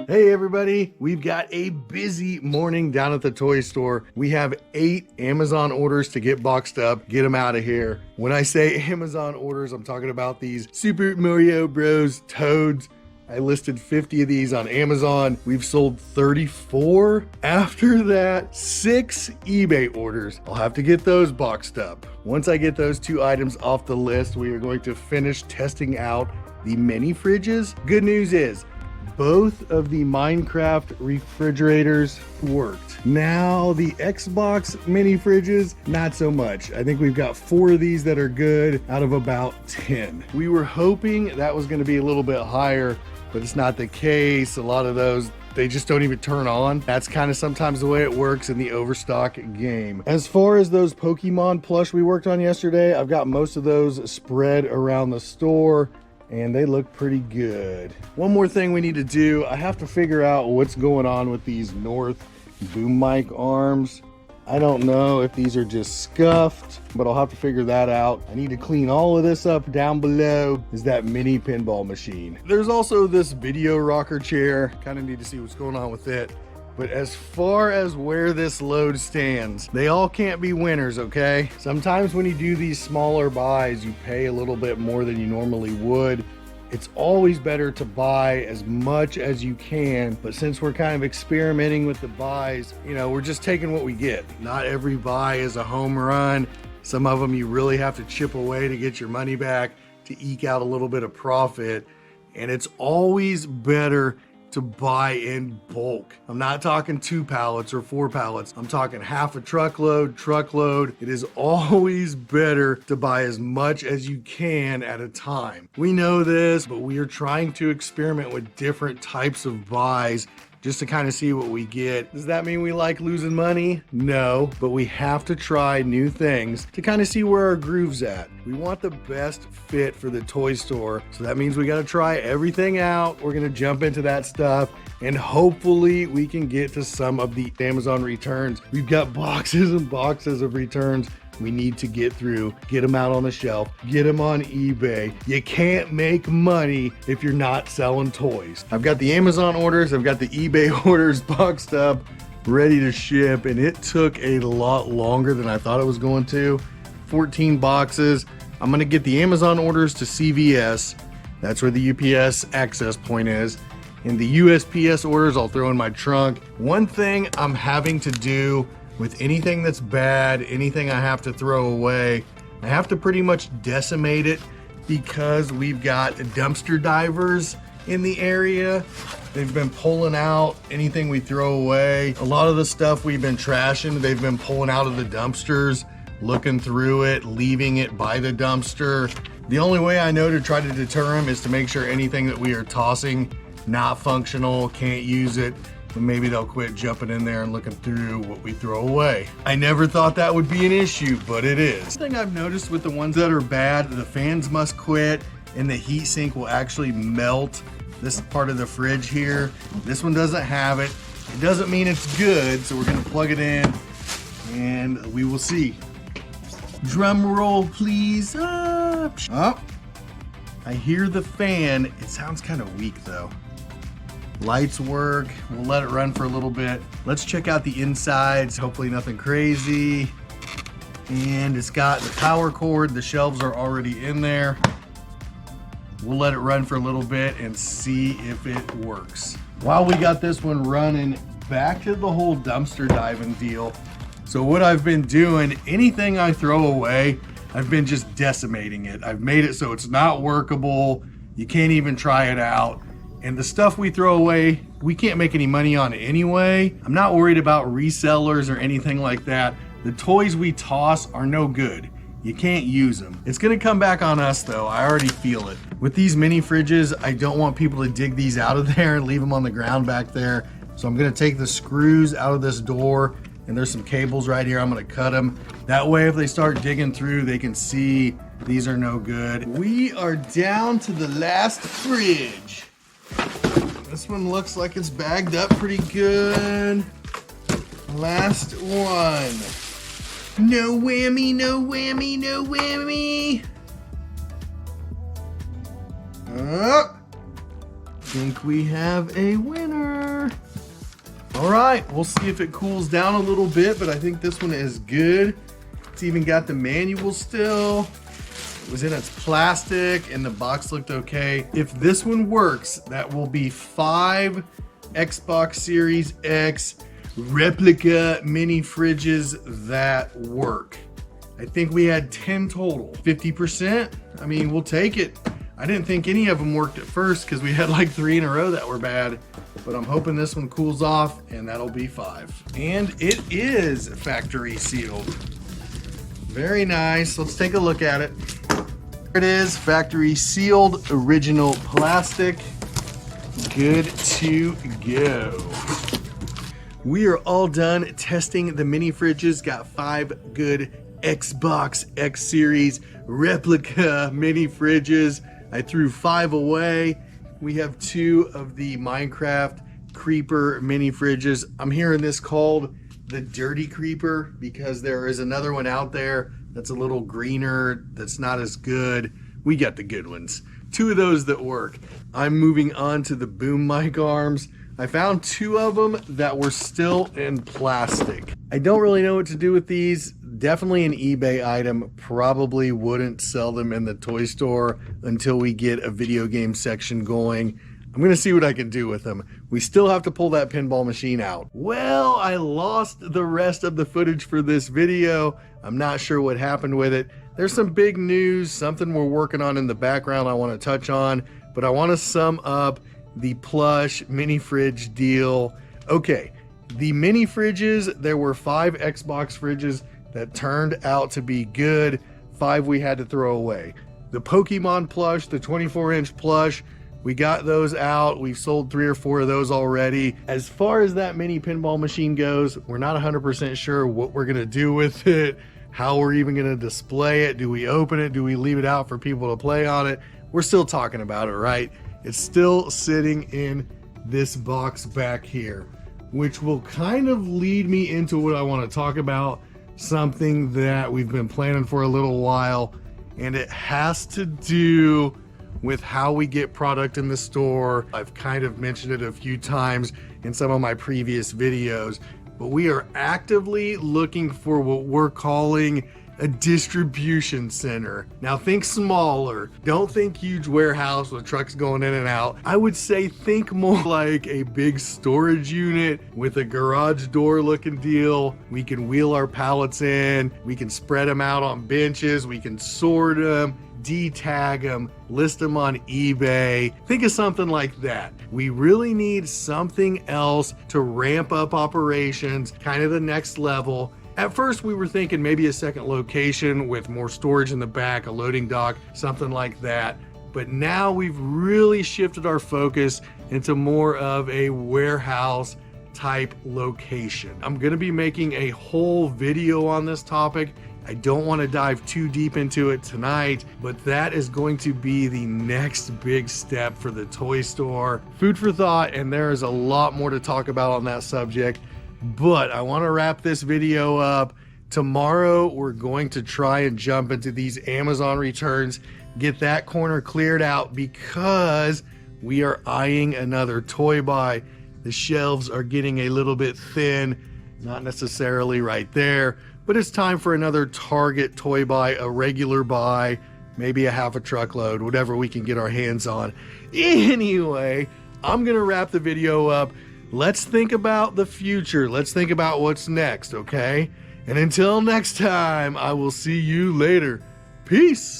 Hey everybody, we've got a busy morning down at the toy store. We have 8 Amazon orders to get boxed up, get them out of here. When I say Amazon orders, I'm talking about these Super Mario Bros. Toads. I listed 50 of these on Amazon. We've sold 34. After that, 6 eBay orders. I'll have to get those boxed up. Once I get those 2 items off the list, we are going to finish testing out the mini fridges. Good news is, both of the Minecraft refrigerators worked. Now the Xbox mini fridges, not so much. I think we've got 4 of these that are good out of about 10. We were hoping that was going to be a little bit higher, but it's not the case. A lot of those, they just don't even turn on. That's kind of sometimes the way it works in the overstock game. As far as those Pokemon plush we worked on yesterday, I've got most of those spread around the store, and they look pretty good. One more thing we need to do, I have to figure out what's going on with these North boom mic arms. I don't know if these are just scuffed, but I'll have to figure that out. I need to clean all of this up. Down below is that mini pinball machine. There's also this video rocker chair. Kind of need to see what's going on with it. But as far as where this load stands, they all can't be winners, okay? Sometimes when you do these smaller buys, you pay a little bit more than you normally would. It's always better to buy as much as you can, but since we're kind of experimenting with the buys, you know, we're just taking what we get. Not every buy is a home run. Some of them you really have to chip away to get your money back, to eke out a little bit of profit. And it's always better to buy in bulk. I'm not talking 2 pallets or 4 pallets. I'm talking half a truckload. It is always better to buy as much as you can at a time. We know this, but we are trying to experiment with different types of buys just to kind of see what we get. Does that mean we like losing money? No, but we have to try new things to kind of see where our groove's at. We want the best fit for the toy store, so that means we got to try everything out. We're gonna jump into that stuff, and hopefully we can get to some of the Amazon returns. We've got boxes and boxes of returns we need to get through, get them out on the shelf, get them on eBay. You can't make money if you're not selling toys. I've got the Amazon orders, I've got the eBay orders boxed up, ready to ship, and it took a lot longer than I thought it was going to. 14 boxes. I'm gonna get the Amazon orders to CVS. That's where the UPS access point is. And the USPS orders I'll throw in my trunk. One thing I'm having to do with anything that's bad, anything I have to throw away, I have to pretty much decimate it because we've got dumpster divers in the area. They've been pulling out anything we throw away. A lot of the stuff we've been trashing, they've been pulling out of the dumpsters, looking through it, leaving it by the dumpster. The only way I know to try to deter them is to make sure anything that we are tossing, not functional, can't use it, and maybe they'll quit jumping in there and looking through what we throw away. I never thought that would be an issue, but it is. The thing I've noticed with the ones that are bad, the fans must quit and the heat sink will actually melt this part of the fridge here. This one doesn't have it. It doesn't mean it's good, so we're gonna plug it in and we will see. Drum roll, please. Oh, I hear the fan. It sounds kind of weak though. Lights work. We'll let it run for a little bit. Let's check out the insides. Hopefully nothing crazy. And it's got the power cord. The shelves are already in there. We'll let it run for a little bit and see if it works. While we got this one running, back to the whole dumpster diving deal. So what I've been doing, anything I throw away, I've been just decimating it. I've made it so it's not workable. You can't even try it out. And the stuff we throw away, we can't make any money on anyway. I'm not worried about resellers or anything like that. The toys we toss are no good. You can't use them. It's gonna come back on us though, I already feel it. With these mini fridges, I don't want people to dig these out of there and leave them on the ground back there. So I'm gonna take the screws out of this door, and there's some cables right here, I'm gonna cut them. That way if they start digging through, they can see these are no good. We are down to the last fridge. This one looks like it's bagged up pretty good. Last one. No whammy, no whammy, no whammy. Think we have a winner. All right, we'll see if it cools down a little bit, but I think this one is good. It's even got the manual still. It was in its plastic and the box looked okay. If this one works, that will be 5 Xbox Series X replica mini fridges that work. I think we had 10 total. 50%, I mean, we'll take it. I didn't think any of them worked at first because we had like 3 in a row that were bad, but I'm hoping this one cools off and that'll be 5. And it is factory sealed. Very nice. Let's take a look at it. There it is, factory sealed, original plastic. Good to go. We are all done testing the mini fridges. Got 5 good Xbox X Series replica mini fridges. I threw 5 away. We have 2 of the Minecraft Creeper mini fridges. I'm hearing this called the Dirty Creeper because there is another one out there that's a little greener, that's not as good. We got the good ones. 2 of those that work. I'm moving on to the boom mic arms. I found 2 of them that were still in plastic. I don't really know what to do with these. Definitely an eBay item. Probably wouldn't sell them in the toy store until we get a video game section going. I'm gonna see what I can do with them. We still have to pull that pinball machine out. Well, I lost the rest of the footage for this video. I'm not sure what happened with it. There's some big news, something we're working on in the background I want to touch on, but I want to sum up the plush mini fridge deal. Okay, the mini fridges, there were 5 Xbox fridges that turned out to be good. 5 we had to throw away. The Pokemon plush, the 24-inch plush, we got those out. We've sold 3 or 4 of those already. As far as that mini pinball machine goes, we're not 100% sure what we're gonna do with it, how we're even gonna display it. Do we open it? Do we leave it out for people to play on it? We're still talking about it, right? It's still sitting in this box back here, which will kind of lead me into what I want to talk about, something that we've been planning for a little while, and it has to do with how we get product in the store. I've kind of mentioned it a few times in some of my previous videos, but we are actively looking for what we're calling a distribution center. Now think smaller. Don't think huge warehouse with trucks going in and out. I would say think more like a big storage unit with a garage door looking deal. We can wheel our pallets in. We can spread them out on benches. We can sort them, detag them, list them on eBay. Think of something like that. We really need something else to ramp up operations, kind of the next level. At first we were thinking maybe a second location with more storage in the back, a loading dock, something like that. But now we've really shifted our focus into more of a warehouse type location. I'm gonna be making a whole video on this topic. I don't want to dive too deep into it tonight, but that is going to be the next big step for the toy store. Food for thought, and there is a lot more to talk about on that subject. But I want to wrap this video up. Tomorrow we're going to try and jump into these Amazon returns, get that corner cleared out because we are eyeing another toy buy. The shelves are getting a little bit thin, not necessarily right there, but it's time for another Target toy buy, a regular buy, maybe a half a truckload, whatever we can get our hands on. Anyway, I'm gonna wrap the video up. Let's think about the future. Let's think about what's next, okay? And until next time, I will see you later. Peace.